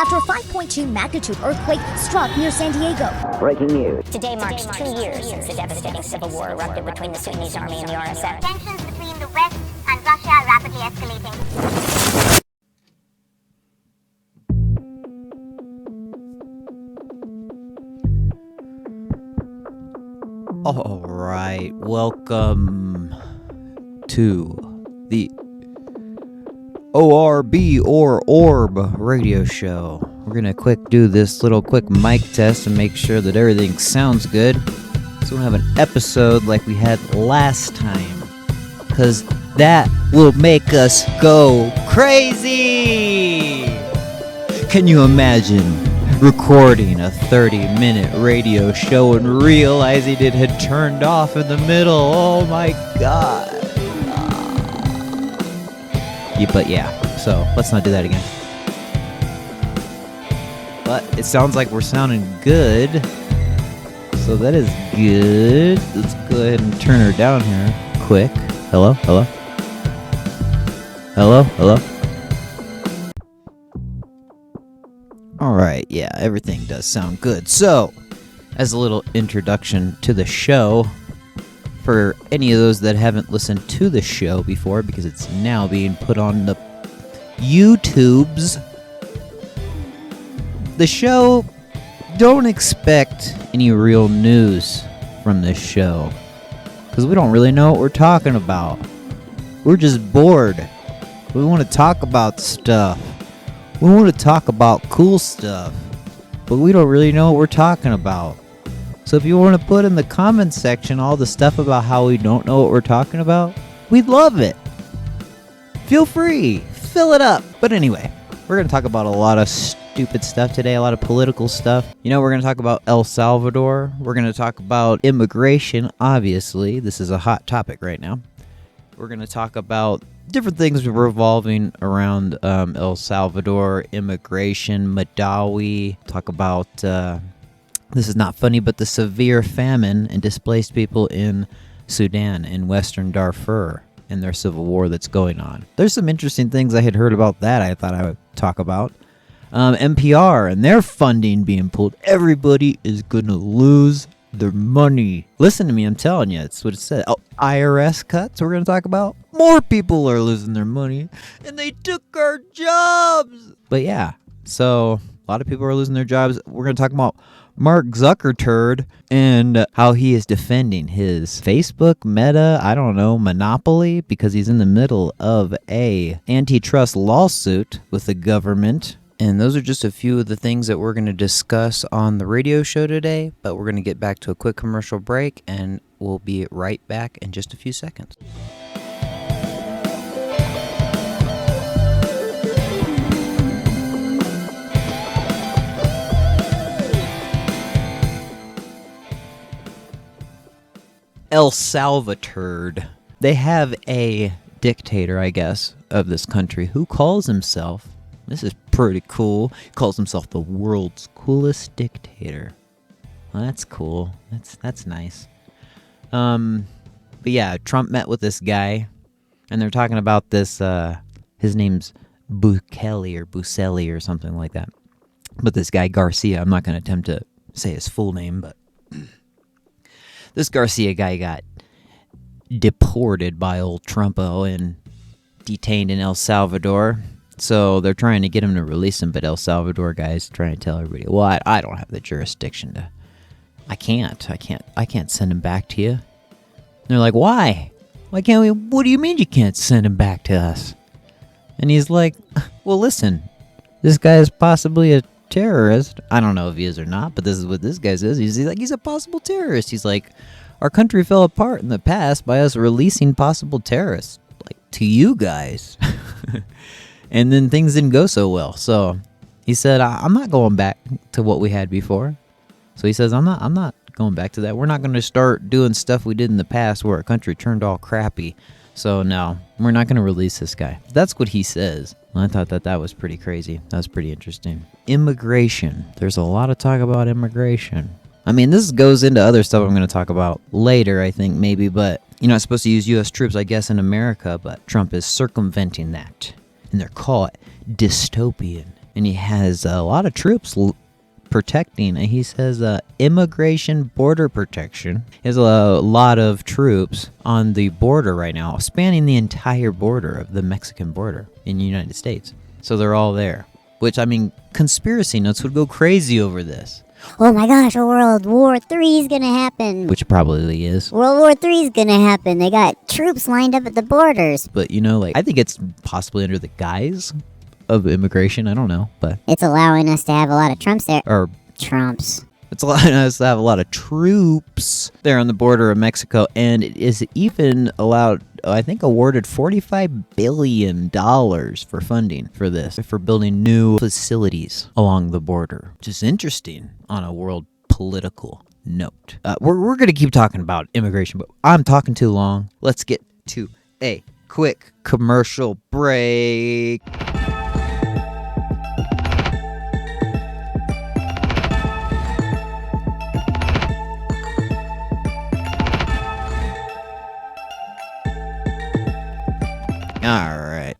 after a 5.2 magnitude earthquake struck near San Diego. Breaking news. Today marks 2 years since the devastating civil war erupted between the Sudanese army and the RSF. Tensions between the West and Russia are rapidly escalating. All right, welcome to the ORB or Orb radio show. We're gonna do this little quick mic test and make sure that everything sounds good. So we'll have an episode like we had last time, because that will make us go crazy. Can you imagine recording a 30-minute radio show and realizing it had turned off in the middle? Oh my god. But yeah, so let's not do that again. But it sounds like we're sounding good, so that is good. Let's go ahead and turn her down here quick. Hello? Hello? Hello? Hello? Alright, yeah, everything does sound good. So, as a little introduction to the show, for any of those that haven't listened to the show before, because it's now being put on the YouTubes, the show, don't expect any real news from this show, because we don't really know what we're talking about. We're just bored. We want to talk about stuff. We want to talk about cool stuff, but we don't really know what we're talking about. So if you want to put in the comments section all the stuff about how we don't know what we're talking about, we'd love it. Feel free. Fill it up. But anyway, we're going to talk about a lot of stupid stuff today, a lot of political stuff. You know, we're going to talk about El Salvador. We're going to talk about immigration, obviously. This is a hot topic right now. We're going to talk about different things revolving around El Salvador, immigration, Madawi. Talk about, this is not funny, but the severe famine and displaced people in Sudan, in Western Darfur, and their civil war that's going on. There's some interesting things I had heard about that I thought I would talk about. NPR and their funding being pulled. Everybody is going to lose their money. Listen to me, I'm telling you, it's what it said. Oh, IRS cuts we're going to talk about. More people are losing their money, and they took our jobs. But yeah, so a lot of people are losing their jobs. We're going to talk about Mark Zuckerturd and how he is defending his Facebook, Meta, I don't know, monopoly, because he's in the middle of a antitrust lawsuit with the government. And those are just a few of the things that we're going to discuss on the radio show today, but we're going to get back to a quick commercial break, and we'll be right back in just a few seconds. El Salvador. They have a dictator, I guess, of this country who calls himself, this is pretty cool, he calls himself the world's coolest dictator. Well, that's cool. That's nice. But yeah, Trump met with this guy, and they're talking about this, his name's Bukele or something like that. But this guy, Garcia, I'm not going to attempt to say his full name, but this Garcia guy got deported by old Trumpo and detained in El Salvador. So they're trying to get him to release him, but El Salvador guy's trying to tell everybody, well, I don't have the jurisdiction to, I can't send him back to you. And they're like, why? Why can't we? What do you mean you can't send him back to us? And he's like, well, listen, this guy is possibly a terrorist. I don't know if he is or not, but this is what this guy says. He's like, he's a possible terrorist. He's like, our country fell apart in the past by us releasing possible terrorists, like, to you guys. And then things didn't go so well. So he said, I'm not going back to what we had before. So he says, I'm not going back to that. We're not going to start doing stuff we did in the past where our country turned all crappy. So no, we're not going to release this guy. That's what he says. I thought that was pretty crazy. That was pretty interesting. Immigration. There's a lot of talk about immigration. I mean, this goes into other stuff I'm going to talk about later, I think, maybe. But you're not supposed to use U.S. troops, I guess, in America. But Trump is circumventing that. And they're called dystopian and he has a lot of troops protecting. And he says immigration border protection. He has a lot of troops on the border right now, spanning the entire border of the Mexican border in the United States. So they're all there. Which, I mean, conspiracy nuts would go crazy over this. Oh my gosh, World War III is gonna happen. Which probably is. World War III is gonna happen. They got troops lined up at the borders. But, you know, like, I think it's possibly under the guise of immigration. I don't know, but... It's allowing us to have a lot of Trumps there. Or... Trumps. It's allowing us to have a lot of troops there on the border of Mexico, and it is even allowed, I think, awarded $45 billion for funding for this, for building new facilities along the border, which is interesting on a world political note. We're going to keep talking about immigration, but I'm talking too long. Let's get to a quick commercial break. Alright,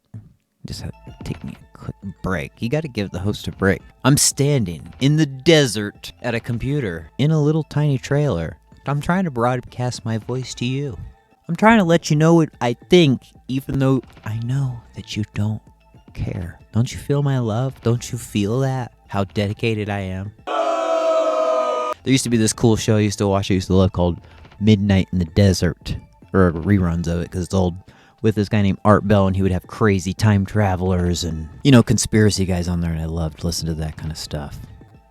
just have to take me a quick break. You gotta give the host a break. I'm standing in the desert at a computer in a little tiny trailer. I'm trying to broadcast my voice to you. I'm trying to let you know what I think, even though I know that you don't care. Don't you feel my love? Don't you feel that? How dedicated I am? There used to be this cool show I used to watch, I used to love, called Midnight in the Desert. Or reruns of it, because it's old. With this guy named Art Bell, and he would have crazy time travelers and, you know, conspiracy guys on there, and I loved to listen to that kind of stuff.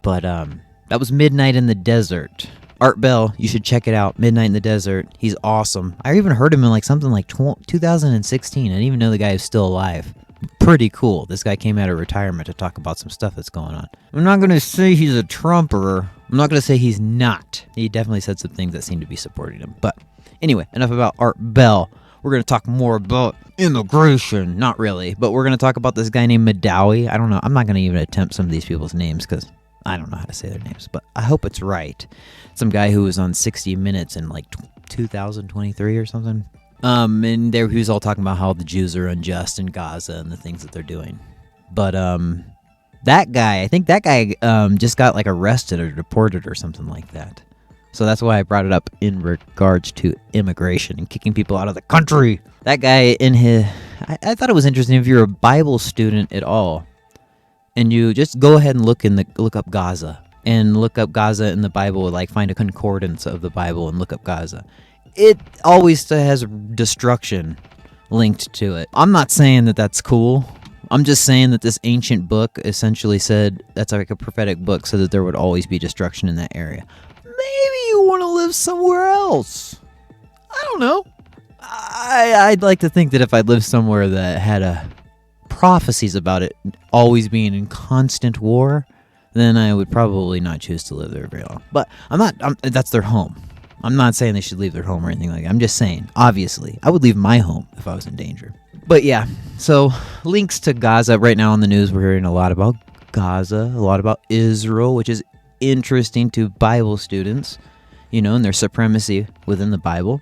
But, that was Midnight in the Desert. Art Bell, you should check it out. Midnight in the Desert. He's awesome. I even heard him in, like, something like 2016. I didn't even know the guy was still alive. Pretty cool. This guy came out of retirement to talk about some stuff that's going on. I'm not going to say he's a Trumper. I'm not going to say he's not. He definitely said some things that seem to be supporting him. But, anyway, enough about Art Bell. We're going to talk more about immigration. Not really, but we're going to talk about this guy named Madawi. I don't know. I'm not going to even attempt some of these people's names because I don't know how to say their names, but I hope it's right. Some guy who was on 60 Minutes in like 2023 or something. And there he was all talking about how the Jews are unjust in Gaza and the things that they're doing. But that guy, I think that guy just got like arrested or deported or something like that. So that's why I brought it up in regards to immigration and kicking people out of the country. That guy in his... I thought it was interesting if you're a Bible student at all, and you just go ahead and look up Gaza. And look up Gaza in the Bible, like find a concordance of the Bible and look up Gaza. It always has destruction linked to it. I'm not saying that that's cool. I'm just saying that this ancient book essentially said, that's like a prophetic book, so that there would always be destruction in that area. Maybe you want to live somewhere else. I don't know. I'd like to think that if I lived somewhere that had prophecies about it always being in constant war, then I would probably not choose to live there very long. But that's their home. I'm not saying they should leave their home or anything like that. I'm just saying, obviously, I would leave my home if I was in danger. But yeah, so links to Gaza. Right now on the news, we're hearing a lot about Gaza, a lot about Israel, which is interesting to Bible students, you know, and their supremacy within the Bible.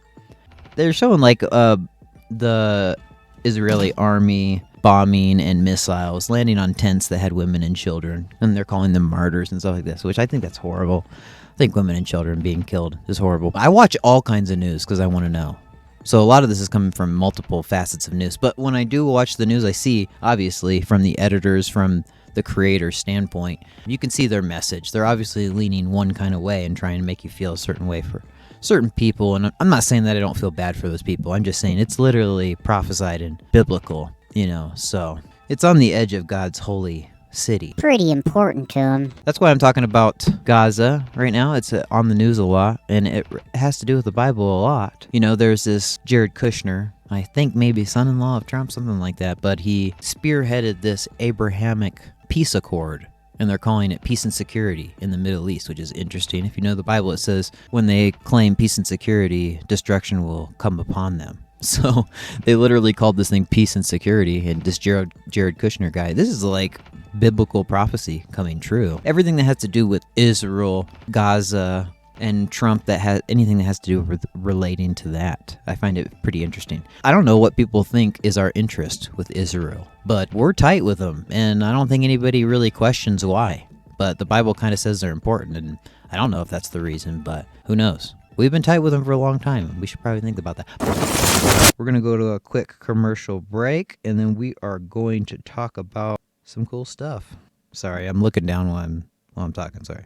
They're showing like the Israeli army bombing and missiles landing on tents that had women and children, and they're calling them martyrs and stuff like this, which I think that's horrible. I think women and children being killed is horrible. I watch all kinds of news because I want to know. So a lot of this is coming from multiple facets of news. But when I do watch the news, I see, obviously, from the editors, from the creator's standpoint, you can see their message. They're obviously leaning one kind of way and trying to make you feel a certain way for certain people. And I'm not saying that I don't feel bad for those people. I'm just saying it's literally prophesied and biblical, you know. So it's on the edge of God's holy city. Pretty important to him. That's why I'm talking about Gaza right now. It's on the news a lot, and it has to do with the Bible a lot. You know, there's this Jared Kushner, I think maybe son-in-law of Trump, something like that, but he spearheaded this Abrahamic peace accord, and they're calling it peace and security in the Middle East, which is interesting. If you know the Bible, it says when they claim peace and security, destruction will come upon them. So they literally called this thing peace and security, and this Jared Kushner guy, this is like biblical prophecy coming true. Everything that has to do with Israel, Gaza, and Trump that has anything that has to do with relating to that. I find it pretty interesting. I don't know what people think is our interest with Israel, but we're tight with them, and I don't think anybody really questions why. But the Bible kind of says they're important, and I don't know if that's the reason, but who knows? We've been tight with them for a long time, and we should probably think about that. We're going to go to a quick commercial break, and then we are going to talk about some cool stuff. Sorry, I'm looking down while I'm talking, sorry.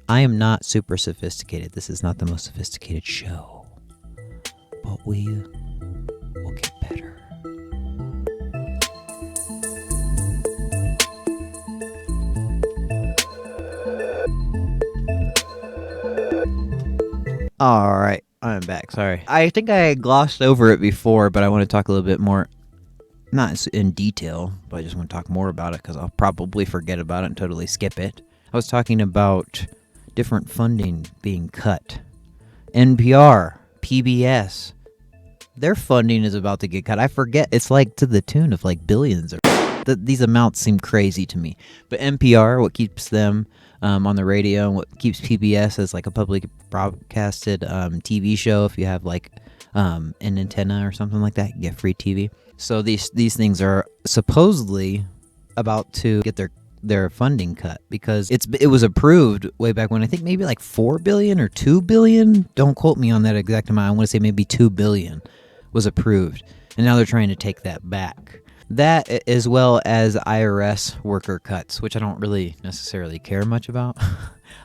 I am not super sophisticated. This is not the most sophisticated show. But we will get better. Alright, I'm back. Sorry. I think I glossed over it before, but I want to talk a little bit more. Not in detail, but I just want to talk more about it because I'll probably forget about it and totally skip it. I was talking about different funding being cut. NPR, PBS, their funding is about to get cut. I forget. It's like to the tune of like billions. These amounts seem crazy to me. But NPR, what keeps them on the radio, and what keeps PBS as like a public broadcasted TV show, if you have like an antenna or something like that, you get free TV. So these things are supposedly about to get their funding cut because it was approved way back when. I think maybe like 4 billion or 2 billion. Don't quote me on that exact amount. I want to say maybe 2 billion was approved, and now they're trying to take that back. That, as well as IRS worker cuts, which I don't really necessarily care much about.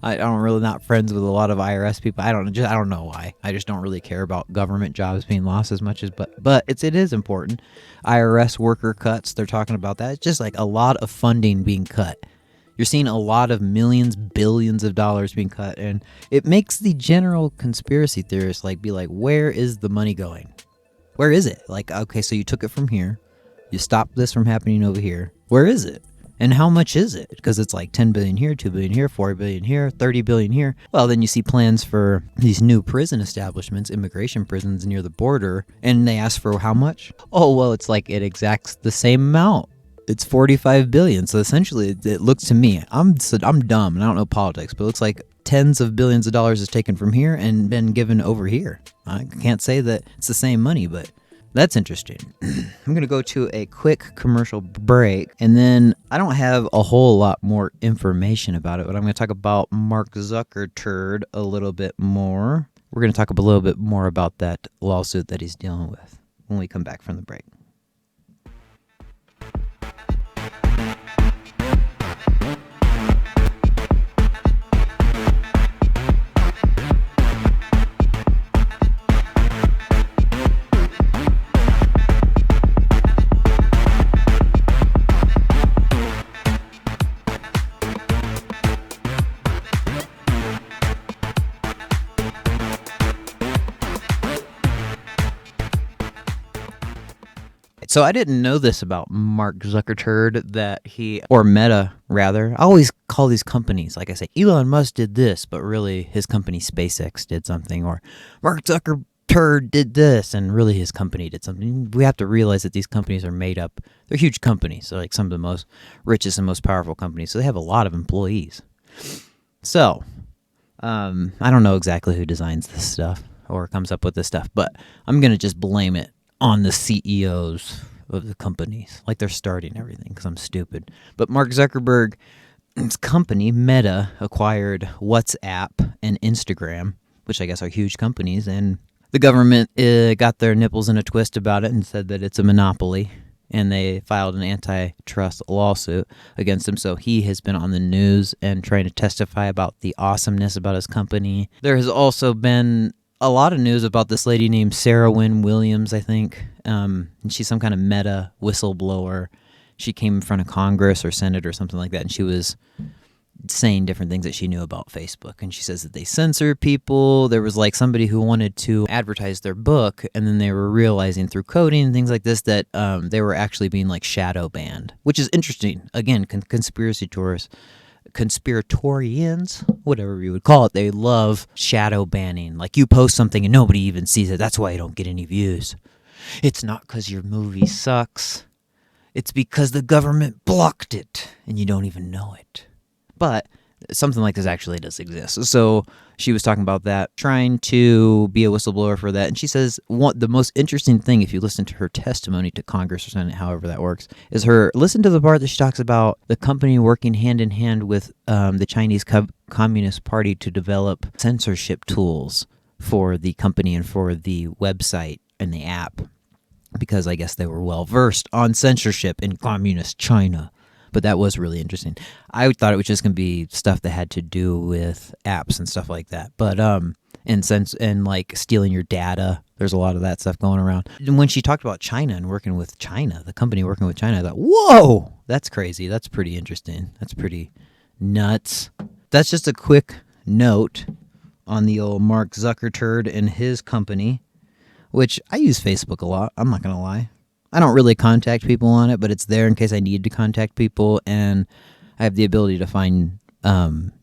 I'm really not friends with a lot of IRS people. I don't know why. I just don't really care about government jobs being lost as much as, but it is important. IRS worker cuts, they're talking about that. It's just like a lot of funding being cut. You're seeing a lot of millions, billions of dollars being cut, and it makes the general conspiracy theorists be like, where is the money going? Where is it? Like, okay, so you took it from here. You stopped this from happening over here. Where is it? And how much is it? Because it's like 10 billion here, 2 billion here, 4 billion here, 30 billion here. Well, then you see plans for these new prison establishments, immigration prisons near the border, and they ask for how much? Oh, well, it's like it exacts the same amount. It's 45 billion. So essentially, it looks to me, I'm dumb and I don't know politics, but it looks like tens of billions of dollars is taken from here and been given over here. I can't say that it's the same money, but that's interesting. I'm going to go to a quick commercial break, and then I don't have a whole lot more information about it, but I'm going to talk about Mark Zuckerturd a little bit more. We're going to talk a little bit more about that lawsuit that he's dealing with when we come back from the break. So I didn't know this about Mark Zuckerturd, or Meta rather. I always call these companies, like I say, Elon Musk did this, but really his company SpaceX did something, or Mark Zuckerturd did this, and really his company did something. We have to realize that these companies are made up. They're huge companies. They're like some of the most richest and most powerful companies. So they have a lot of employees. So I don't know exactly who designs this stuff or comes up with this stuff, but I'm going to just blame it on the CEOs of the companies, like they're starting everything, because I'm stupid. But Mark Zuckerberg's company, Meta, acquired WhatsApp and Instagram, which I guess are huge companies, and the government got their nipples in a twist about it and said that it's a monopoly, and they filed an antitrust lawsuit against him. So he has been on the news and trying to testify about the awesomeness about his company. There has also been a lot of news about this lady named Sarah Wynne Williams, I think. And she's some kind of Meta whistleblower. She came in front of Congress or Senate or something like that, and she was saying different things that she knew about Facebook. And she says that they censor people. There was like somebody who wanted to advertise their book, and then they were realizing through coding and things like this that they were actually being like shadow banned, which is interesting. Again, conspiratorians, whatever you would call it, they love shadow banning. Like, you post something and nobody even sees it. That's why you don't get any views. It's not because your movie sucks. It's because the government blocked it and you don't even know it. But something like this actually does exist. So she was talking about that, trying to be a whistleblower for that. And she says the most interesting thing, if you listen to her testimony to Congress or Senate, however that works, is listen to the part that she talks about the company working hand in hand with the Chinese Communist Party to develop censorship tools for the company and for the website and the app, because I guess they were well versed on censorship in communist China. But that was really interesting. I thought it was just going to be stuff that had to do with apps and stuff like that. But and like stealing your data, there's a lot of that stuff going around. And when she talked about China and working with China, the company working with China, I thought, whoa, that's crazy. That's pretty interesting. That's pretty nuts. That's just a quick note on the old Mark Zuckerturd and his company, which I use Facebook a lot. I'm not going to lie. I don't really contact people on it, but it's there in case I need to contact people, and I have the ability to find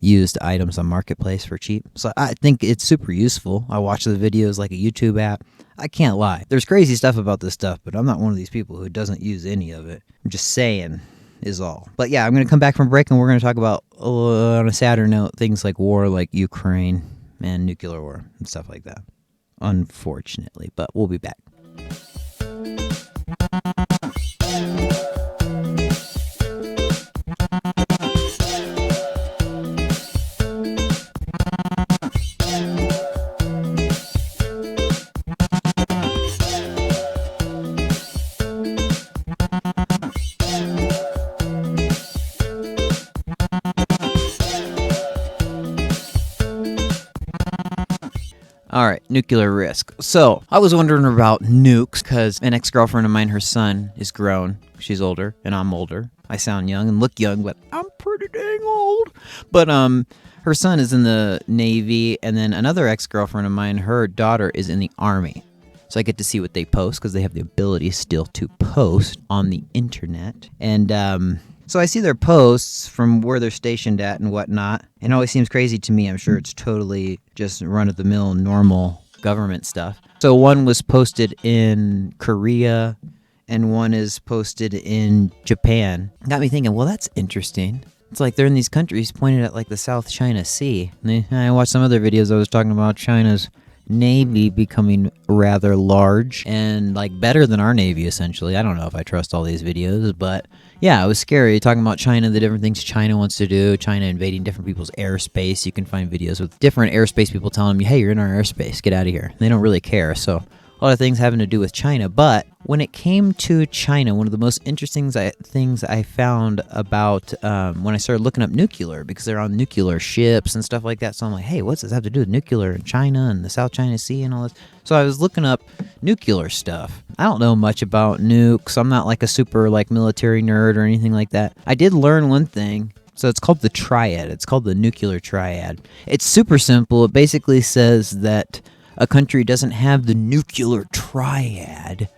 used items on Marketplace for cheap. So I think it's super useful. I watch the videos like a YouTube app. I can't lie. There's crazy stuff about this stuff, but I'm not one of these people who doesn't use any of it. I'm just saying is all. But yeah, I'm going to come back from break, and we're going to talk about, on a sadder note, things like war, like Ukraine and nuclear war and stuff like that. Unfortunately, but we'll be back. All right, nuclear risk. So I was wondering about nukes because an ex-girlfriend of mine, her son is grown. She's older, and I'm older. I sound young and look young, but I'm pretty dang old. But her son is in the Navy, and then another ex-girlfriend of mine, her daughter is in the Army. So I get to see what they post because they have the ability still to post on the internet. And so I see their posts from where they're stationed at and whatnot. And it always seems crazy to me. I'm sure it's totally just run-of-the-mill, normal government stuff. So one was posted in Korea, and one is posted in Japan. Got me thinking, well, that's interesting. It's like they're in these countries pointed at like the South China Sea. And I watched some other videos I was talking about China's Navy becoming rather large and like better than our Navy, essentially. I don't know if I trust all these videos, but yeah, it was scary talking about China, the different things China wants to do, China invading different people's airspace. You can find videos with different airspace people telling you, hey, you're in our airspace, get out of here. They don't really care. So a lot of things having to do with China. But when it came to China, one of the most interesting things I found about when I started looking up nuclear, because they're on nuclear ships and stuff like that. So I'm like, hey, what's this have to do with nuclear and China and the South China Sea and all this? So I was looking up nuclear stuff. I don't know much about nukes. I'm not like a super like military nerd or anything like that. I did learn one thing. So it's called the Triad. It's called the Nuclear Triad. It's super simple. It basically says that a country doesn't have the nuclear triad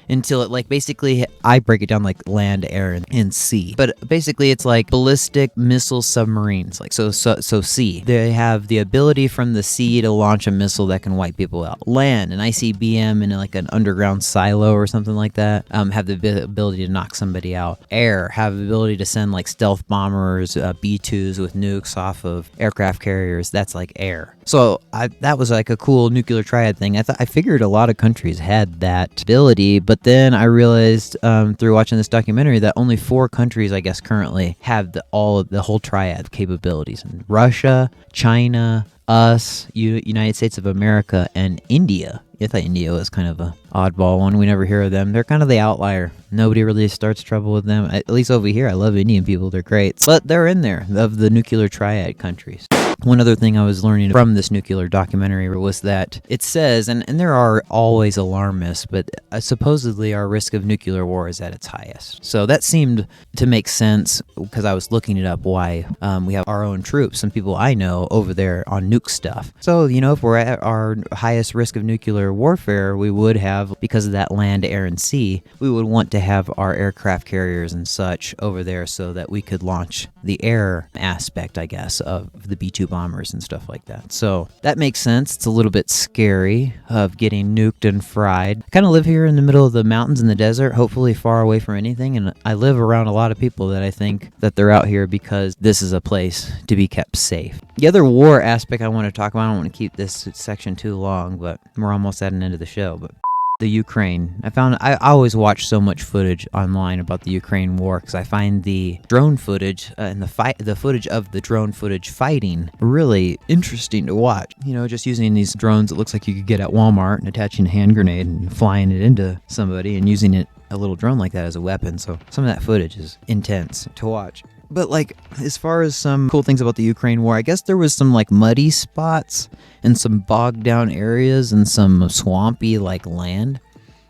until it, like, basically, I break it down like land, air, and sea. But basically, it's like ballistic missile submarines. Like, so sea. They have the ability from the sea to launch a missile that can wipe people out. Land, an ICBM in like an underground silo or something like that, have the ability to knock somebody out. Air, have the ability to send like stealth bombers, B-2s with nukes off of aircraft carriers. That's like air. So that was like a cool nuclear triad thing. I figured a lot of countries had that ability, but then I realized through watching this documentary that only 4 countries, I guess, currently have the whole triad capabilities: Russia, China, us, United States of America, and India. I thought India was kind of a oddball one. We never hear of them. They're kind of the outlier. Nobody really starts trouble with them. At least over here, I love Indian people. They're great. But they're in there, of the nuclear triad countries. One other thing I was learning from this nuclear documentary was that it says, and there are always alarmists, but supposedly our risk of nuclear war is at its highest. So that seemed to make sense because I was looking it up why we have our own troops, some people I know over there on nuke stuff. So, if we're at our highest risk of nuclear warfare, we would have, because of that land, air, and sea, we would want to have our aircraft carriers and such over there so that we could launch the air aspect, I guess, of the B-2 bombers and stuff like that. So that makes sense. It's a little bit scary of getting nuked and fried. I kind of live here in the middle of the mountains in the desert, hopefully far away from anything, and I live around a lot of people that I think that they're out here because this is a place to be kept safe. The other war aspect I want to talk about, I don't want to keep this section too long, but we're almost at an end of the show, but the Ukraine. I always watch so much footage online about the Ukraine war because I find the drone footage and the footage of the drone footage fighting really interesting to watch. You know, just using these drones it looks like you could get at Walmart and attaching a hand grenade and flying it into somebody and using a little drone like that as a weapon. So some of that footage is intense to watch. But like, as far as some cool things about the Ukraine war, I guess there was some like muddy spots and some bogged down areas and some swampy like land.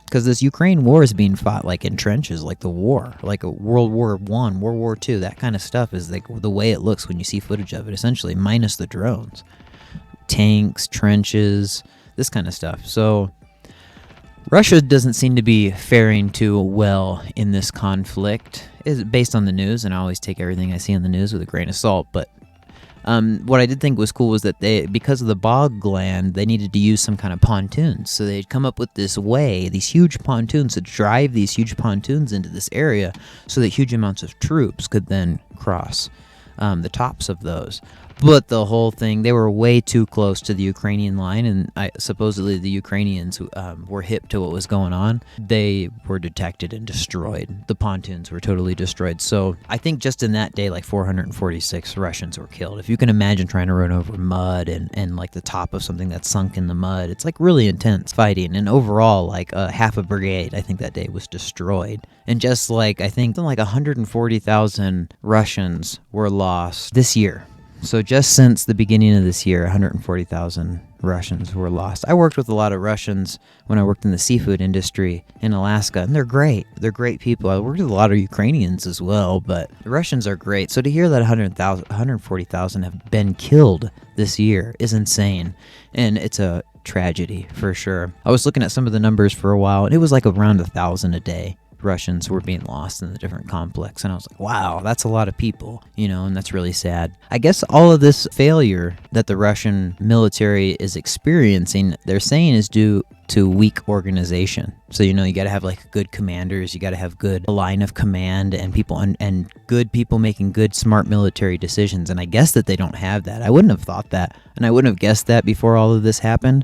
Because this Ukraine war is being fought like in trenches, like the war, like a World War I, World War II, that kind of stuff is like the way it looks when you see footage of it, essentially, minus the drones. Tanks, trenches, this kind of stuff. So Russia doesn't seem to be faring too well in this conflict. It's based on the news, and I always take everything I see on the news with a grain of salt. But what I did think was cool was that because of the bog land, they needed to use some kind of pontoons. So they'd come up with this way, these huge pontoons, to drive these huge pontoons into this area so that huge amounts of troops could then cross the tops of those. But the whole thing, they were way too close to the Ukrainian line, and supposedly the Ukrainians were hip to what was going on. They were detected and destroyed. The pontoons were totally destroyed. So I think just in that day, like 446 Russians were killed. If you can imagine trying to run over mud and like the top of something that's sunk in the mud, it's like really intense fighting. And overall, like half a brigade, I think that day was destroyed. And just like, I think like 140,000 Russians were lost this year. So just since the beginning of this year, 140,000 Russians were lost. I worked with a lot of Russians when I worked in the seafood industry in Alaska, and they're great. They're great people. I worked with a lot of Ukrainians as well, but the Russians are great. So to hear that 140,000 have been killed this year is insane, and it's a tragedy for sure. I was looking at some of the numbers for a while, and it was like around 1,000 a day. Russians were being lost in the different complex, and I was like, wow, that's a lot of people, you know, and that's really sad. I guess all of this failure that the Russian military is experiencing, they're saying is due to weak organization. So, you know, you got to have like good commanders, you got to have good line of command and people and good people making good, smart military decisions. And I guess that they don't have that. I wouldn't have thought that, and I wouldn't have guessed that before all of this happened.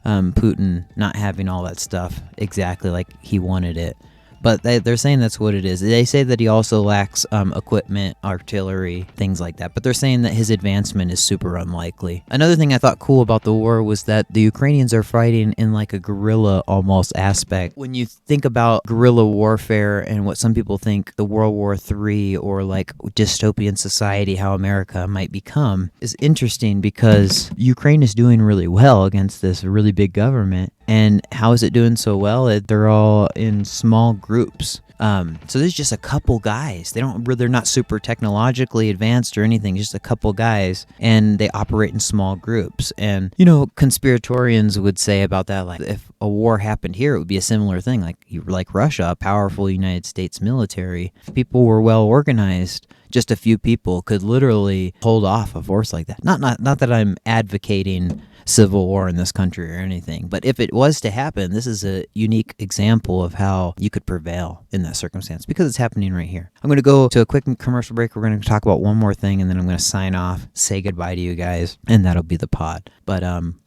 Putin not having all that stuff exactly like he wanted it. But they're saying that's what it is. They say that he also lacks equipment, artillery, things like that. But they're saying that his advancement is super unlikely. Another thing I thought cool about the war was that the Ukrainians are fighting in like a guerrilla almost aspect. When you think about guerrilla warfare and what some people think the World War III or like dystopian society, how America might become, is interesting because Ukraine is doing really well against this really big government. And how is it doing so well? They're all in small groups. So there's just a couple guys. They're not super technologically advanced or anything. Just a couple guys, and they operate in small groups. And you know, conspiratorians would say about that, like if a war happened here, it would be a similar thing. Like Russia, a powerful United States military. If people were well organized, just a few people could literally hold off a force like that. Not that I'm advocating civil war in this country or anything, but if it was to happen, this is a unique example of how you could prevail in that circumstance because it's happening right here. I'm going to go to a quick commercial break. We're going to talk about one more thing, and then I'm going to sign off, say goodbye to you guys, and that'll be the pod. But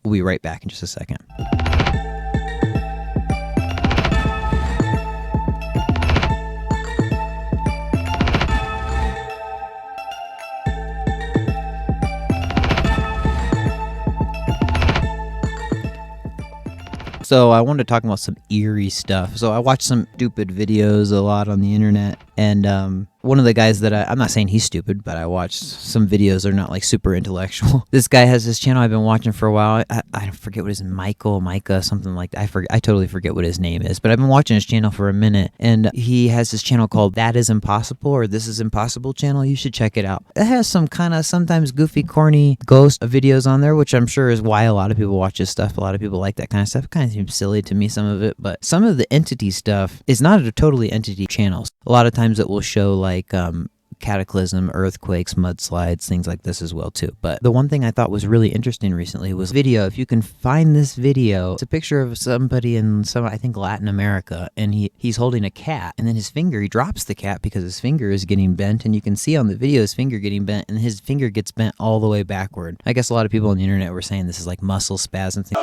we'll be right back in just a second. So I wanted to talk about some eerie stuff. So I watch some stupid videos a lot on the internet, and one of the guys that I'm not saying he's stupid, but I watch some videos that are not like super intellectual. This guy has this channel I've been watching for a while. I forget what his Micah, something like that. I totally forget what his name is, but I've been watching his channel for a minute, and he has this channel called That Is Impossible or This Is Impossible channel. You should check it out. It has some kind of sometimes goofy, corny ghost videos on there, which I'm sure is why a lot of people watch this stuff. A lot of people like that kind of stuff. It kind of seems silly to me, some of it, but some of the entity stuff is not a totally entity channels. A lot of times it will show like cataclysm, earthquakes, mudslides, things like this as well too. But the one thing I thought was really interesting recently was video. If you can find this video, it's a picture of somebody in I think Latin America, and he's holding a cat, and then he drops the cat because his finger is getting bent, and you can see on the video his finger getting bent, and his finger gets bent all the way backward. I guess a lot of people on the internet were saying this is like muscle spasm thing.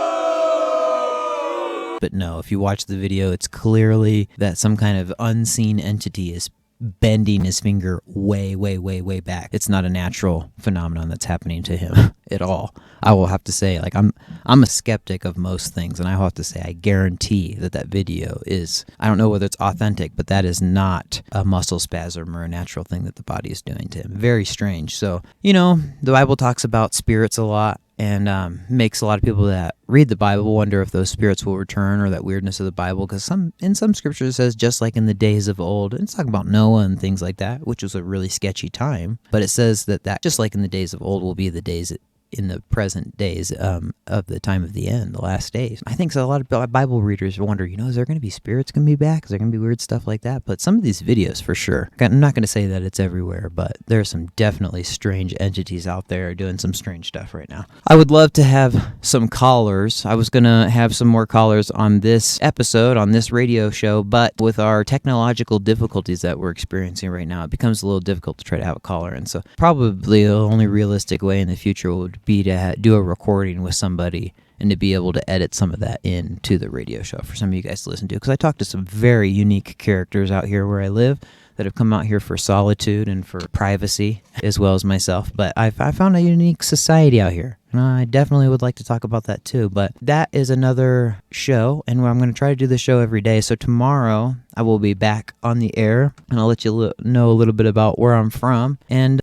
But no, if you watch the video, it's clearly that some kind of unseen entity is bending his finger way, way, way, way back. It's not a natural phenomenon that's happening to him at all. I will have to say, like, I'm a skeptic of most things, and I will have to say I guarantee that video is, I don't know whether it's authentic, but that is not a muscle spasm or a natural thing that the body is doing to him. Very strange. So, the Bible talks about spirits a lot, and makes a lot of people that read the Bible wonder if those spirits will return, or that weirdness of the Bible, because in some scriptures it says just like in the days of old, and it's talking about Noah and things like that, which was a really sketchy time, but it says that just like in the days of old will be the days in the present days of the time of the end, the last days. I think so. A lot of Bible readers wonder, is there going to be spirits going to be back? Is there going to be weird stuff like that? But some of these videos, for sure. I'm not going to say that it's everywhere, but there are some definitely strange entities out there doing some strange stuff right now. I would love to have some callers. I was going to have some more callers on this episode, on this radio show, but with our technological difficulties that we're experiencing right now, it becomes a little difficult to try to have a caller. And so probably the only realistic way in the future would be to do a recording with somebody and to be able to edit some of that into the radio show for some of you guys to listen to. Because I talked to some very unique characters out here where I live that have come out here for solitude and for privacy, as well as myself. But I found a unique society out here, and I definitely would like to talk about that too. But that is another show, and I'm going to try to do the show every day. So tomorrow I will be back on the air, and I'll let you know a little bit about where I'm from, and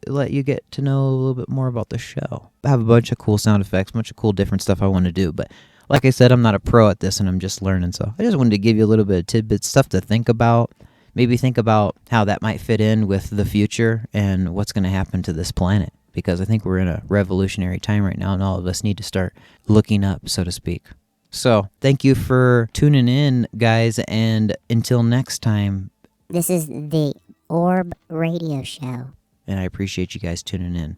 let you get to know a little bit more about the show. I have a bunch of cool sound effects, a bunch of cool different stuff I want to do, but like I said, I'm not a pro at this, and I'm just learning. So I just wanted to give you a little bit of tidbits, stuff to think about. Maybe think about how that might fit in with the future and what's going to happen to this planet. Because I think we're in a revolutionary time right now, and all of us need to start looking up, so to speak. So, thank you for tuning in, guys, and until next time. This is the Orb Radio Show. And I appreciate you guys tuning in.